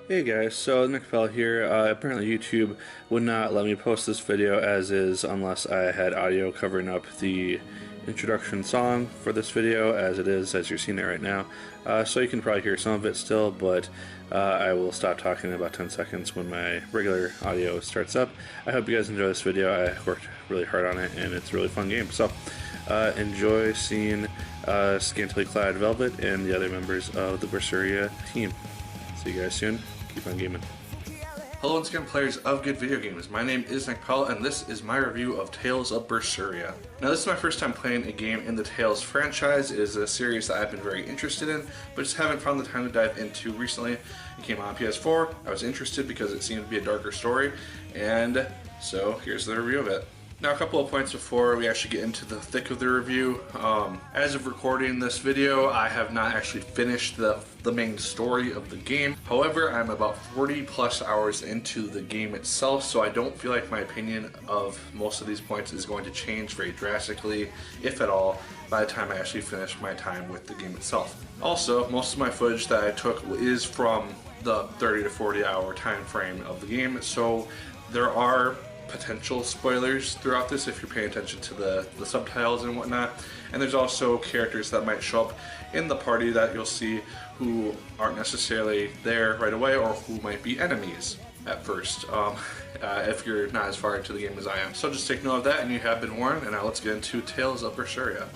Hey guys, so Nick Pell here. Apparently YouTube would not let me post this video as is unless I had audio covering up the introduction song for this video as it is, as you're seeing it right now. So you can probably hear some of it still, but I will stop talking in about 10 seconds when my regular audio starts up. I hope you guys enjoy this video. I worked really hard on it and it's a really fun game. So enjoy seeing scantily clad Velvet and the other members of the Berseria team. See you guys soon. Keep on gaming. Hello once again, players of good video games. My name is Nick Pell and this is my review of Tales of Berseria. Now this is my first time playing a game in the Tales franchise. It is a series that I've been very interested in, but just haven't found the time to dive into recently. It came out on PS4. I was interested because it seemed to be a darker story, and so here's the review of it. Now a couple of points before we actually get into the thick of the review. As of recording this video, I have not actually finished the main story of the game. However, I'm about 40 plus hours into the game itself, so I don't feel like my opinion of most of these points is going to change very drastically, if at all, by the time I actually finish my time with the game itself. Also, most of my footage that I took is from the 30 to 40 hour time frame of the game, so there are potential spoilers throughout this if you're paying attention to the subtitles and whatnot, and there's also characters that might show up in the party that you'll see who aren't necessarily there right away or who might be enemies at first if you're not as far into the game as I am. So just take note of that and you have been warned, and now let's get into Tales of Berseria.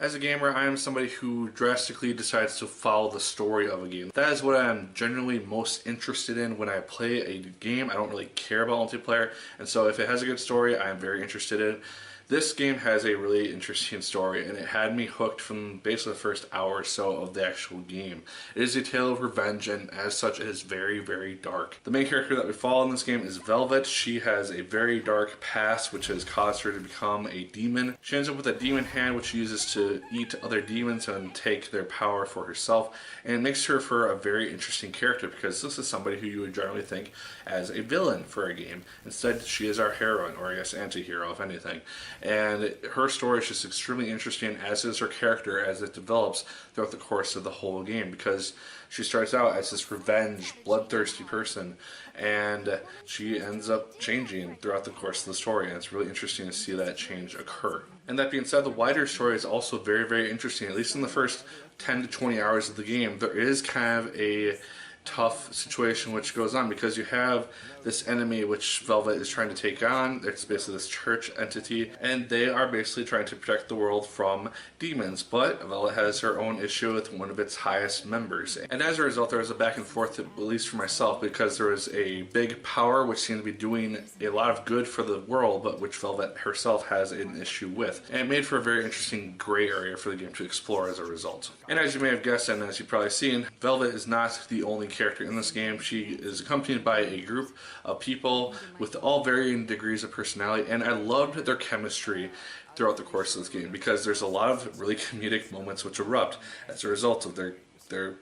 As a gamer, I am somebody who drastically decides to follow the story of a game. That is what I'm generally most interested in when I play a game. I don't really care about multiplayer, and so if it has a good story, I am very interested in. This game has a really interesting story, and it had me hooked from basically the first hour or so of the actual game. It is a tale of revenge, and as such, it is very, very dark. The main character that we follow in this game is Velvet. She has a very dark past, which has caused her to become a demon. She ends up with a demon hand, which she uses to eat other demons and take their power for herself, and it makes her for a very interesting character because this is somebody who you would generally think as a villain for a game. Instead, she is our heroine, or I guess anti-hero, if anything. And her story is just extremely interesting, as is her character as it develops throughout the course of the whole game, because she starts out as this revenge, bloodthirsty person, and she ends up changing throughout the course of the story, and it's really interesting to see that change occur. And that being said, the wider story is also very, very interesting. At least in the first 10 to 20 hours of the game, there is kind of a tough situation which goes on because you have this enemy which Velvet is trying to take on. It's basically this church entity, and they are basically trying to protect the world from demons, but Velvet has her own issue with one of its highest members, and as a result there was a back and forth, at least for myself, because there was a big power which seemed to be doing a lot of good for the world, but which Velvet herself has an issue with, and it made for a very interesting gray area for the game to explore as a result. And as you may have guessed, and as you've probably seen, Velvet is not the only character in this game. She is accompanied by a group of people with all varying degrees of personality, and I loved their chemistry throughout the course of this game because there's a lot of really comedic moments which erupt as a result of their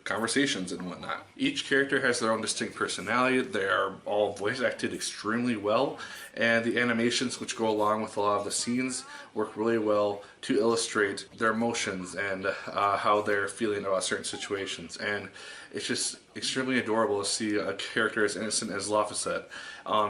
conversations and whatnot. Each character has their own distinct personality. They are all voice acted extremely well, and the animations which go along with a lot of the scenes work really well to illustrate their emotions and how they're feeling about certain situations. And it's just extremely adorable to see a character as innocent as Laphicet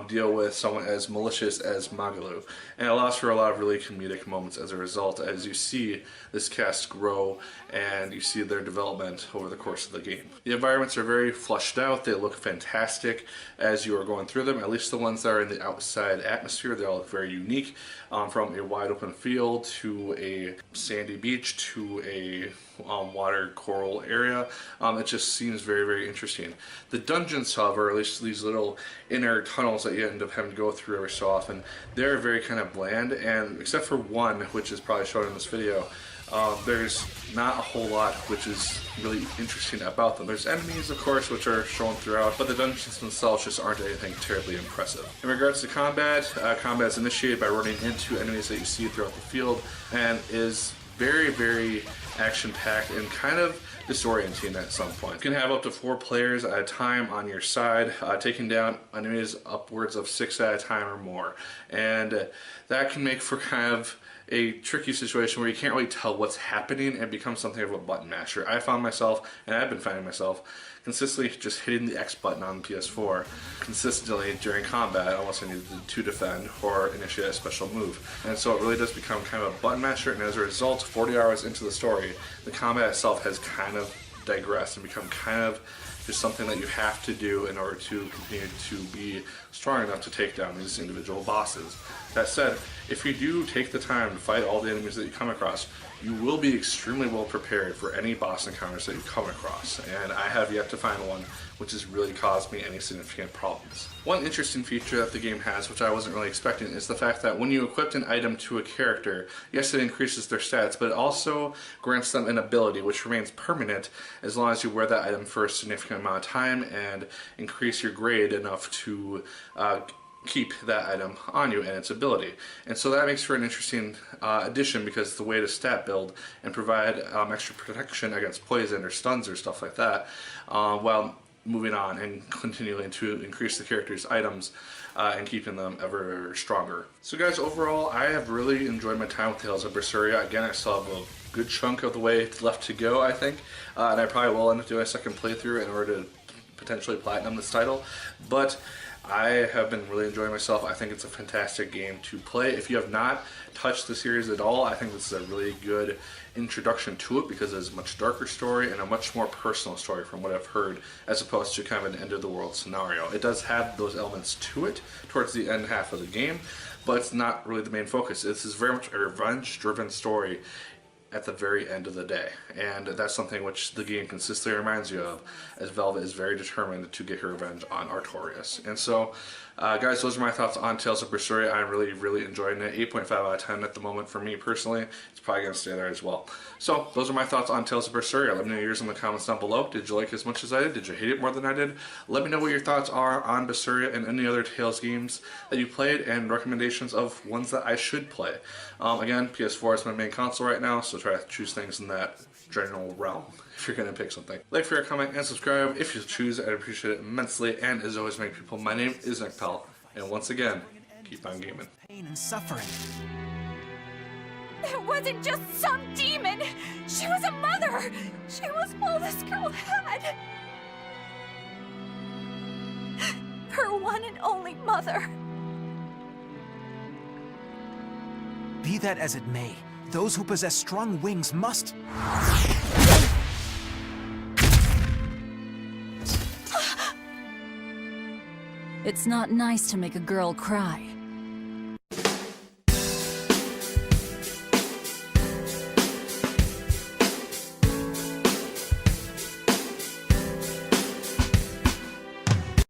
deal with someone as malicious as Magalu. And it allows for a lot of really comedic moments as a result, as you see this cast grow and you see their development over the course of the game. The environments are very fleshed out. They look fantastic as you are going through them, at least the ones that are in the outside atmosphere. They all look very unique, from a wide open field to a sandy beach to a water coral area. It just seems very, very interesting. The dungeons, however, at least these little inner tunnels that you end up having to go through every so often, they're very kind of bland, and except for one, which is probably shown in this video, there's not a whole lot which is really interesting about them. There's enemies, of course, which are shown throughout, but the dungeons themselves just aren't anything terribly impressive. In regards to combat, combat is initiated by running into enemies that you see throughout the field, and is very, very action-packed and kind of disorienting at some point. You can have up to 4 players at a time on your side, taking down enemies upwards of 6 at a time or more. And that can make for kind of a tricky situation where you can't really tell what's happening and become something of a button masher. I found myself, and I've been finding myself, consistently just hitting the X button on the PS4 consistently during combat unless I needed to defend or initiate a special move. And so it really does become kind of a button masher, and as a result, 40 hours into the story, the combat itself has kind of digressed and become kind of just something that you have to do in order to continue to be strong enough to take down these individual bosses. That said, if you do take the time to fight all the enemies that you come across, you will be extremely well prepared for any boss encounters that you come across, and I have yet to find one which has really caused me any significant problems. One interesting feature that the game has, which I wasn't really expecting, is the fact that when you equip an item to a character, yes, it increases their stats, but it also grants them an ability which remains permanent as long as you wear that item for a significant amount of time and increase your grade enough to keep that item on you and its ability. And so that makes for an interesting addition, because the way to stat build and provide extra protection against poison or stuns or stuff like that while moving on and continuing to increase the character's items and keeping them ever stronger. So guys, overall I have really enjoyed my time with Tales of Berseria. Again, I still have a good chunk of the way left to go, I think, and I probably will end up doing a second playthrough in order to potentially platinum this title, but I have been really enjoying myself. I think it's a fantastic game to play. If you have not touched the series at all, I think this is a really good introduction to it, because it's a much darker story and a much more personal story from what I've heard, as opposed to kind of an end of the world scenario. It does have those elements to it towards the end half of the game, but it's not really the main focus. This is very much a revenge-driven story at the very end of the day, and that's something which the game consistently reminds you of, as Velvet is very determined to get her revenge on Artorias. And so guys, those are my thoughts on Tales of Berseria. I'm really enjoying it. 8.5 out of 10 at the moment for me personally. It's probably going to stay there as well. So those are my thoughts on Tales of Berseria. Let me know yours in the comments down below. Did you like it as much as I did? Did you hate it more than I did? Let me know what your thoughts are on Berseria and any other Tales games that you played, and recommendations of ones that I should play. Again, PS4 is my main console right now, so try to choose things in that general realm if you're going to pick something. Like, favorite, comment, and subscribe if you choose. I'd appreciate it immensely. And as always, my people, my name is Nick Pell, and once again, keep on gaming. Pain and suffering. It wasn't just some demon! She was a mother! She was all this girl had! Her one and only mother. Be that as it may, those who possess strong wings must... It's not nice to make a girl cry.